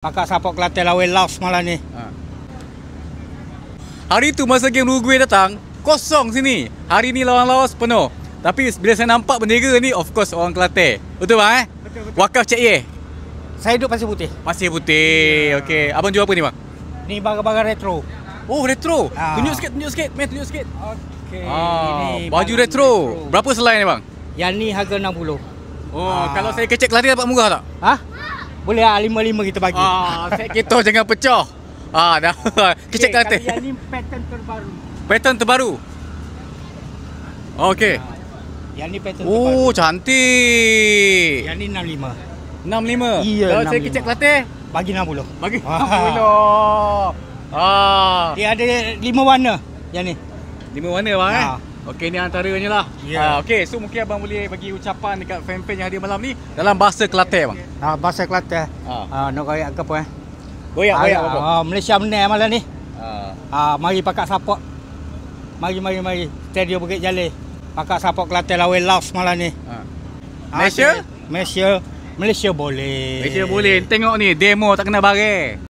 Pakak support Kelantan lawan Laos malam ni. Hari tu masa game Uruguay datang, kosong sini. Hari ni lawan Laos penuh. Tapi bila saya nampak bendera ni, of course orang Kelantan. Betul bang Betul. Wakaf Cik Ye. Saya duduk Pasir Putih. Pasir Putih. Okey, abang jual apa ni bang? Ni barang-barang retro. Oh, retro. Ah. Tunjuk sikit. Meh, tunjuk sikit. Okey. Baju retro. Berapa selai ni bang? Yang ni harga 60. Kalau saya kecek Kelantan dapat murah tak? Ha? Boleh lah 5-5 kita bagi. Saya kita jangan pecah. Dah. Kecek Kelantan. Yang ni pattern terbaru. Pattern terbaru. Okey. Yang ni pattern terbaru. Oh, cantik. Yang ni 65. 65. Iya, Kalau saya 65. kecek Kelantan, Bagi 60. bagi Ah. 60. Dia ada 5 warna yang ni. 5 warna bang Okey, ni antaranya lah. Ya. Okey, so mungkin abang boleh bagi ucapan dekat fan-fan yang hadir malam ni dalam bahasa Kelantan bang. Bahasa Kelantan. Nak royak ke apa Goyak apa? Malaysia menang malam ni. Ah. Mari pakak support. Mari. Stadium Bukit Jalil. Pakak support Kelantan lawan Laos malam ni. Malaysia? Malaysia boleh. Malaysia boleh. Tengok ni, demo tak kena barang.